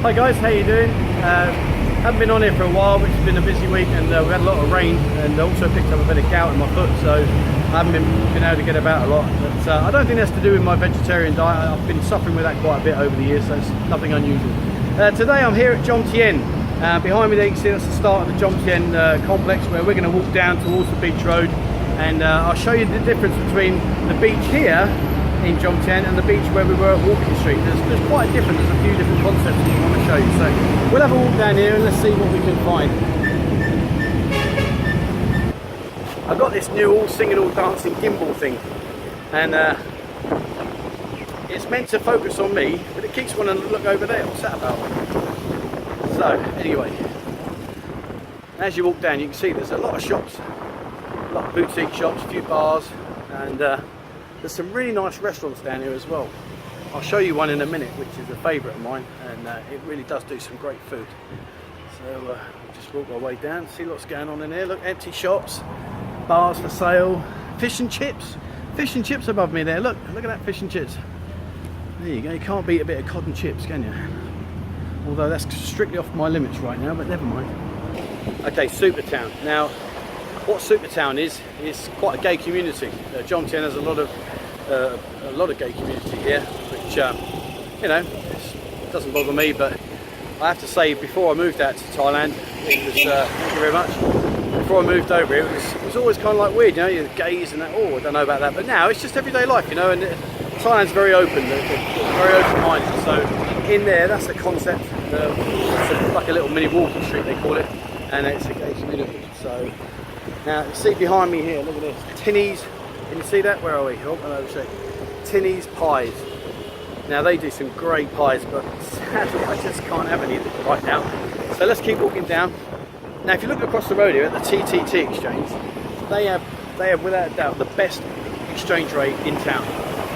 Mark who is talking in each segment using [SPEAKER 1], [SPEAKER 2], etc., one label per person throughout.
[SPEAKER 1] Hi guys, how you doing? Haven't been on here for a while, but it's been a busy week, and we've had a lot of rain, and also picked up a bit of gout in my foot, so I haven't been able to get about a lot. But I don't think that's to do with my vegetarian diet. I've been suffering with that quite a bit over the years, so it's nothing unusual. Today I'm here at Jomtien. Behind me there you can see that's the start of the Jomtien complex, where we're going to walk down towards the beach road, and I'll show you the difference between the beach here in Jomtien and the beach where we were at Walking Street. There's quite a difference. There's a few different concepts that I want to show you. So we'll have a walk down here and let's see what we can find. I've got this new all singing, all dancing gimbal thing, and it's meant to focus on me, but it keeps wanting to look over there. What's that about? So anyway, as you walk down you can see there's a lot of shops, a lot of boutique shops, a few bars, and there's some really nice restaurants down here as well. I'll show you one in a minute, which is a favourite of mine, and it really does do some great food. So we'll just walk our way down, see what's going on in here. Look, empty shops, bars for sale, fish and chips. Fish and chips above me there, look at that fish and chips. There you go, you can't beat a bit of cod and chips, can you? Although that's strictly off my limits right now, but never mind. Okay, Supertown. Now, what Supertown is quite a gay community. Jomtien has a lot of gay community here, which you know, it doesn't bother me. But I have to say, before I moved out to Thailand, it was thank you very much. Before I moved over here, it was always kind of like weird, you know, you're gays and that. Oh, I don't know about that, but now it's just everyday life, you know. And Thailand's very open, they're very open-minded. So in there, that's the concept. It's like a little mini walking street, they call it, and it's a gay community. So. Now, you see behind me here, look at this, Tinny's, can you see that? Where are we? Oh, I'll show you. Tinny's Pies. Now, they do some great pies, but sadly, I just can't have any right now. So let's keep walking down. Now, if you look across the road here at the TTT exchange, they have without a doubt the best exchange rate in town.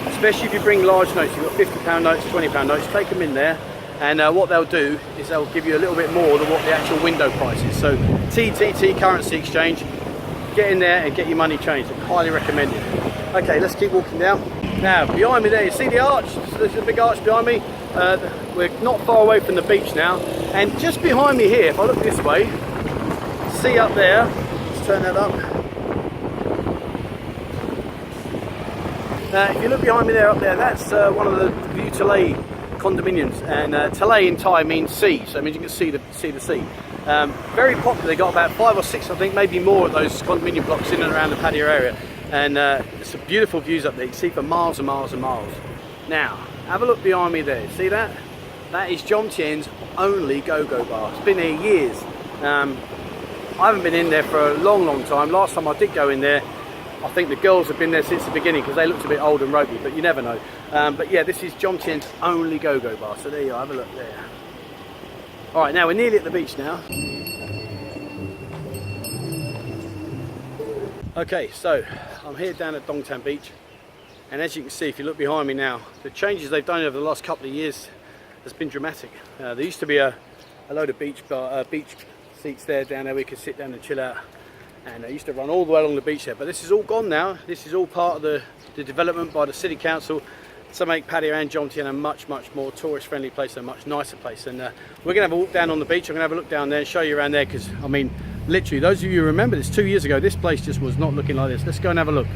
[SPEAKER 1] Especially if you bring large notes, you've got £50 notes, £20 notes, take them in there. And what they'll do is they'll give you a little bit more than what the actual window price is. So TTT Currency Exchange, get in there and get your money changed. I highly recommend it. Okay, let's keep walking down. Now, behind me there, you see the arch? There's a big arch behind me. We're not far away from the beach now. And just behind me here, if I look this way, see up there, let's turn that up. If you look behind me there, up there, that's one of the View Talay condominiums, and Talay in Thai means sea, so it means you can see the sea. Very popular. They got about 5 or 6, I think, maybe more of those condominium blocks in and around the patio area, and it's some beautiful views up there. You can see for miles and miles and miles. Now, have a look behind me there. See that? That is Jomtien's only go-go bar. It's been here years. I haven't been in there for a long time. Last time I did go in there, I think the girls have been there since the beginning because they looked a bit old and ropey, but you never know. But yeah, this is Jomtien's only go-go bar, so there you are, have a look there. Alright, now we're nearly at the beach now. Okay, so I'm here down at Jomtien Beach, and as you can see, if you look behind me now, the changes they've done over the last couple of years has been dramatic. There used to be a load of beach seats there down there where you could sit down and chill out. And I used to run all the way along the beach there, but this is all gone now. This is all part of the development by the City Council to make Patio and Jomtien a much more tourist friendly place, a much nicer place. And we're going to have a walk down on the beach. I'm going to have a look down there and show you around there, because I mean, literally, those of you who remember this 2 years ago, this place just was not looking like this. Let's go and have a look.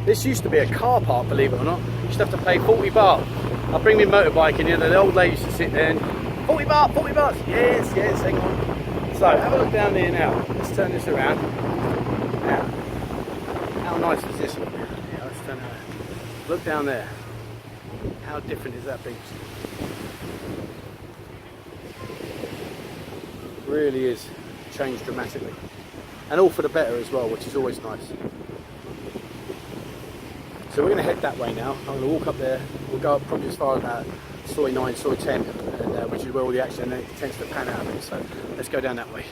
[SPEAKER 1] This used to be a car park, believe it or not. You used to have to pay 40 baht. I'll bring my motorbike in here, the old lady used to sit there and 40 baht, yes, hang on. So, have a look down there now. Let's turn this around. Now, how nice is this one? Yeah, let's turn it around. Look down there. How different is that beach? Really is changed dramatically. And all for the better as well, which is always nice. So we're going to head that way now. I'm going to walk up there. We'll go up probably as far as about Soi 9, Soi 10, and, which is where all the action tends to pan out of it. So let's go down that way.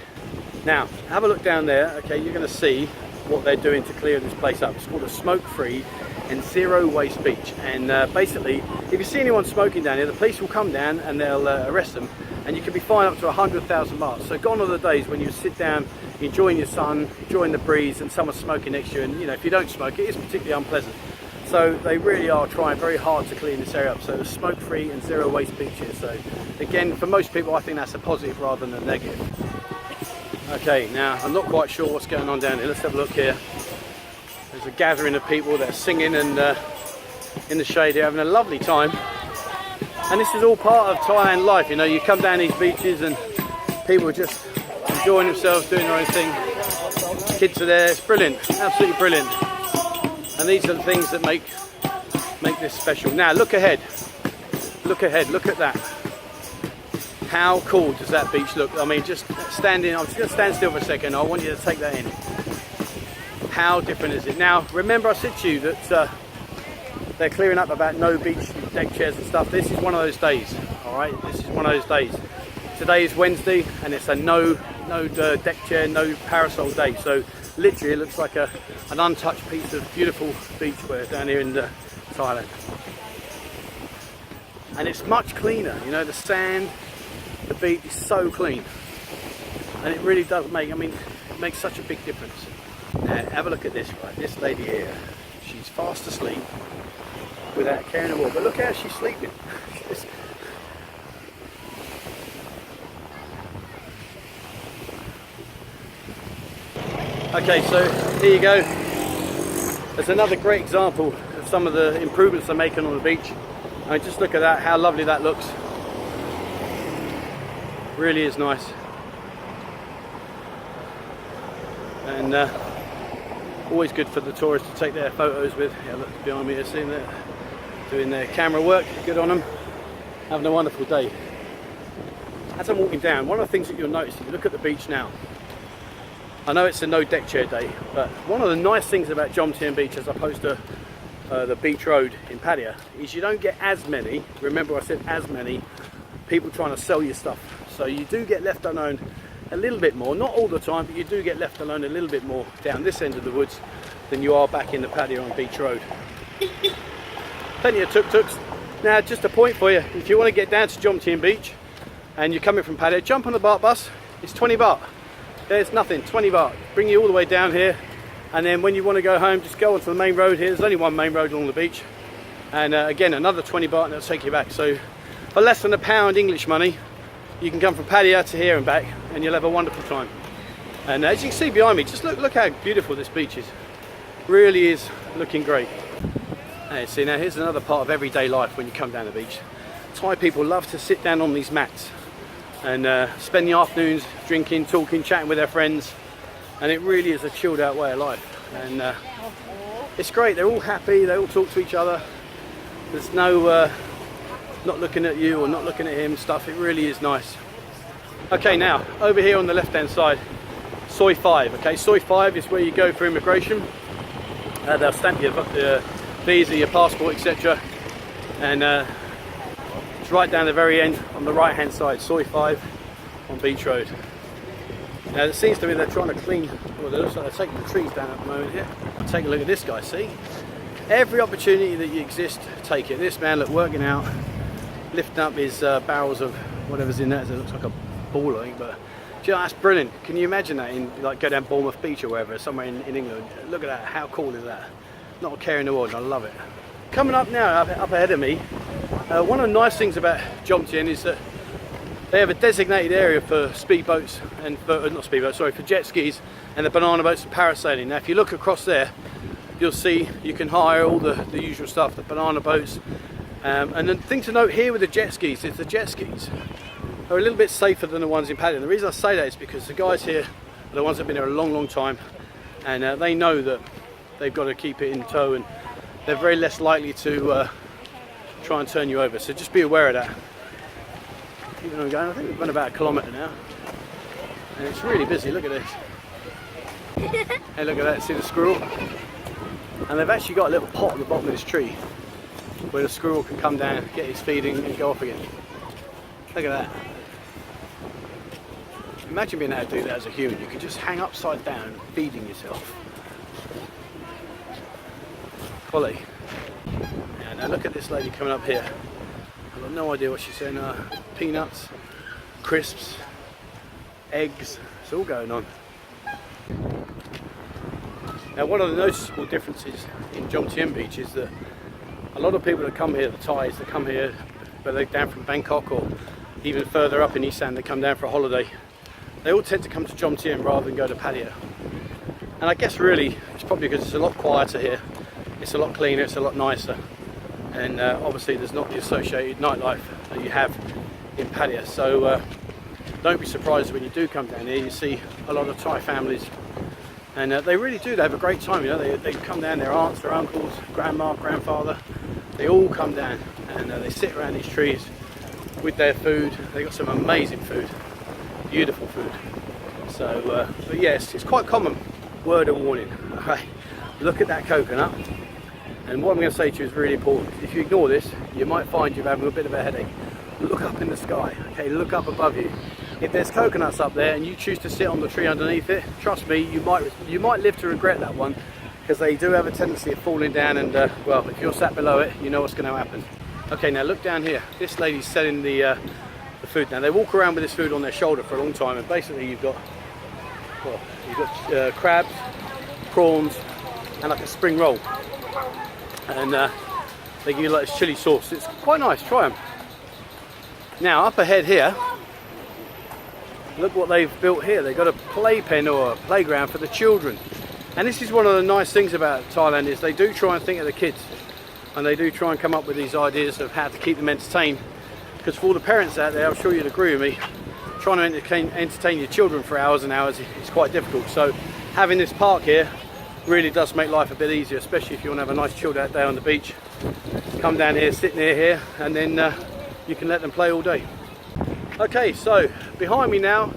[SPEAKER 1] Now, have a look down there. Okay, you're going to see what they're doing to clear this place up. It's called a smoke-free and zero-waste beach. And basically, if you see anyone smoking down here, the police will come down and they'll arrest them. And you can be fined up to 100,000 baht. So gone are the days when you sit down, enjoying your sun, enjoying the breeze, and someone's smoking next to you. And you know, if you don't smoke, it is particularly unpleasant. So they really are trying very hard to clean this area up. So there's smoke-free and zero waste beaches. So again, for most people, I think that's a positive rather than a negative. Okay, now I'm not quite sure what's going on down here. Let's have a look here. There's a gathering of people that are singing and in the shade here, having a lovely time. And this is all part of Thailand life. You know, you come down these beaches and people are just enjoying themselves, doing their own thing. Kids are there. It's brilliant, absolutely brilliant. And these are the things that make this special. Now look ahead, look at that. How cool does that beach look? I mean, just standing, I'm just going to stand still for a second. I want you to take that in. How different is it? Now remember I said to you that they're clearing up about no beach deck chairs and stuff. This is one of those days, all right? This is one of those days. Today is Wednesday and it's a no deck chair, no parasol day. So literally it looks like an untouched piece of beautiful beachwear down here in Thailand. And it's much cleaner, you know, the sand, the beach is so clean. And it really does make, I mean, it makes such a big difference. Now have a look at this, right? This lady here, she's fast asleep without caring at all. But look how she's sleeping. Okay, so here you go. There's another great example of some of the improvements they're making on the beach. I mean, just look at that, how lovely that looks. Really is nice. And always good for the tourists to take their photos with. Yeah, look behind me, you're seeing that, doing their camera work. Good on them. Having a wonderful day. As I'm walking down, one of the things that you'll notice, if you look at the beach now, I know it's a no deck chair day, but one of the nice things about Jomtien Beach as opposed to the beach road in Pattaya is you don't get as many, remember I said as many, people trying to sell you stuff. So you do get left alone a little bit more, not all the time, but you do get left alone a little bit more down this end of the woods than you are back in the Pattaya on Beach Road. Plenty of tuk-tuks. Now just a point for you, if you want to get down to Jomtien Beach and you're coming from Pattaya, jump on the BART bus, it's 20 baht. There's nothing, 20 baht. Bring you all the way down here, and then when you want to go home, just go onto the main road here. There's only one main road along the beach, and again another 20 baht, and it'll take you back. So for less than £1 English money, you can come from Pattaya to here and back, and you'll have a wonderful time. And as you can see behind me, just look how beautiful this beach is. Really is looking great. Hey, see now here's another part of everyday life when you come down the beach. Thai people love to sit down on these mats and spend the afternoons drinking, talking, chatting with their friends, and it really is a chilled out way of life. And it's great, they're all happy, they all talk to each other. There's no not looking at you or not looking at him stuff. It really is nice. Okay, now over here on the left hand side, Soi 5. Okay, Soi 5 is where you go for immigration. They'll stamp your visa, your passport, etc. And it's right down the very end on the right hand side, Soi 5 on Beach Road. Now it seems to me they're trying to clean, well, it looks like they're taking the trees down at the moment here. Take a look at this guy, see? Every opportunity that you exist, take it. This man, look, working out, lifting up his barrels of whatever's in there. It looks like a ball, I think, but do you know, that's brilliant. Can you imagine that in, like, go down Bournemouth Beach or wherever, somewhere in England? Look at that, how cool is that? Not a care in the world, I love it. Coming up now, up ahead of me, one of the nice things about Jomtien is that they have a designated area for speedboats and for, not speedboats, sorry, for jet skis and the banana boats and parasailing. Now if you look across there, you'll see you can hire all the usual stuff, the banana boats. And the thing to note here with the jet skis is the jet skis are a little bit safer than the ones in Pattaya. The reason I say that is because the guys here are the ones that have been here a long time, and they know that they've got to keep it in tow, and they're very less likely to try and turn you over. So just be aware of that. Keep on going. I think we've gone about 1 kilometre now, and it's really busy. Look at this. Hey, look at that. See the squirrel? And they've actually got a little pot at the bottom of this tree where the squirrel can come down, get his feeding, and go off again. Look at that. Imagine being able to do that as a human. You could just hang upside down, feeding yourself. Quality. Yeah, now look at this lady coming up here. I've got no idea what she's saying. Peanuts, crisps, eggs, it's all going on. Now, one of the noticeable differences in Jomtien Beach is that a lot of people that come here, the Thais that come here, whether they're down from Bangkok or even further up in East End, they come down for a holiday, they all tend to come to Jomtien rather than go to Pattaya. And I guess really it's probably because it's a lot quieter here, it's a lot cleaner, it's a lot nicer, and obviously there's not the associated nightlife that you have in Pattaya. So don't be surprised when you do come down here, you see a lot of Thai families, and they really do, they have a great time, you know, they come down, their aunts, their uncles, grandma, grandfather, they all come down and they sit around these trees with their food. They got some amazing food, beautiful food. So but yes, it's quite common. Word of warning, okay, look at that coconut, and what I'm going to say to you is really important. If you ignore this, you might find you're having a bit of a headache. Look up in the sky, okay, look up above you. If there's coconuts up there and you choose to sit on the tree underneath it, trust me, you might live to regret that one, because they do have a tendency of falling down, and well, if you're sat below it, you know what's going to happen. Okay, now look down here. This lady's selling the food. Now they walk around with this food on their shoulder for a long time, and basically you've got crabs, prawns, and like a spring roll, and they give you like this chili sauce. It's quite nice. Try them. Now up ahead here, look what they've built here. They've got a playpen or a playground for the children. And this is one of the nice things about Thailand, is they do try and think of the kids, and they do try and come up with these ideas of how to keep them entertained. Because for all the parents out there, I'm sure you'd agree with me, trying to entertain your children for hours and hours is quite difficult. So having this park here really does make life a bit easier, especially if you want to have a nice chilled out day on the beach. Come down here, sit near here, and then you can let them play all day. Okay, so behind me now,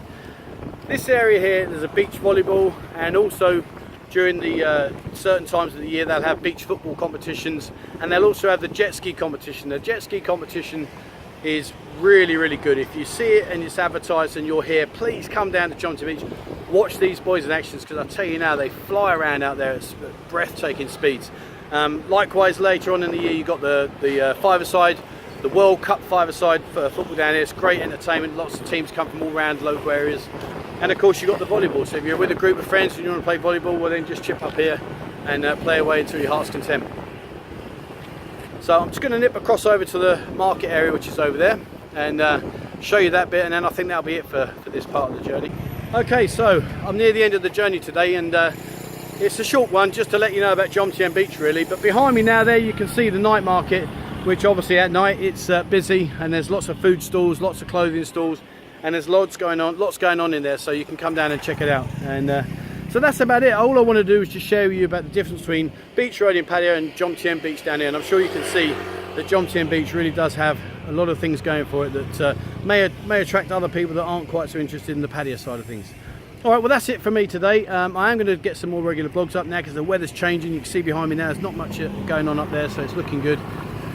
[SPEAKER 1] this area here, there's a beach volleyball, and also during the certain times of the year they'll have beach football competitions, and they'll also have the jet ski competition. The jet ski competition is really, really good. If you see it and it's advertised and you're here, please come down to Jomtien Beach, watch these boys in action, because I tell you now, they fly around out there at breathtaking speeds. Likewise, later on in the year, you've got the five-a-side, the World Cup five-a-side for football down here. It's great entertainment, lots of teams come from all around local areas. And of course you've got the volleyball, so if you're with a group of friends and you want to play volleyball, well then just chip up here and play away until your heart's content. So I'm just going to nip across over to the market area, which is over there, and show you that bit, and then I think that'll be it for this part of the journey. Okay, so I'm near the end of the journey today, and it's a short one just to let you know about Jomtien Beach really. But behind me now there you can see the night market, which obviously at night it's busy, and there's lots of food stalls, lots of clothing stalls, and there's lots going on in there, so you can come down and check it out. And so that's about it. All I want to do is just share with you about the difference between Beach Road in Pattaya and Jomtien Beach down here. And I'm sure you can see that Jomtien Beach really does have a lot of things going for it that may attract other people that aren't quite so interested in the Pattaya side of things. All right, well that's it for me today. I am going to get some more regular vlogs up now because the weather's changing. You can see behind me now there's not much going on up there, so it's looking good.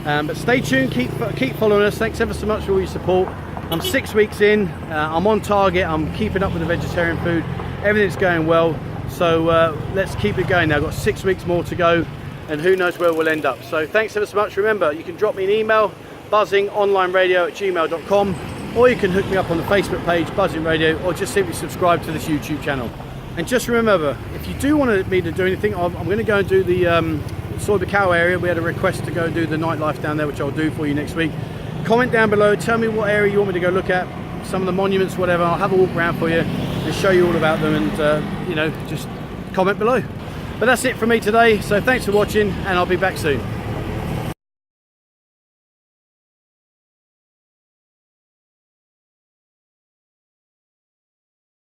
[SPEAKER 1] But stay tuned, keep following us. Thanks ever so much for all your support. I'm 6 weeks in, I'm on target, I'm keeping up with the vegetarian food, everything's going well, so let's keep it going now. I've got 6 weeks more to go, and who knows where we'll end up. So thanks ever so much. Remember, you can drop me an email, buzzingonlineradio@gmail.com, or you can hook me up on the Facebook page, Buzzin Radio, or just simply subscribe to this YouTube channel. And just remember, if you do want me to do anything, I'm going to go and do the Sorbicao area. We had a request to go and do the nightlife down there, which I'll do for you next week. Comment down below, tell me what area you want me to go look at, some of the monuments, whatever. I'll have a walk around for you and show you all about them, and you know, just comment below. But that's it from me today, so thanks for watching, and I'll be back soon.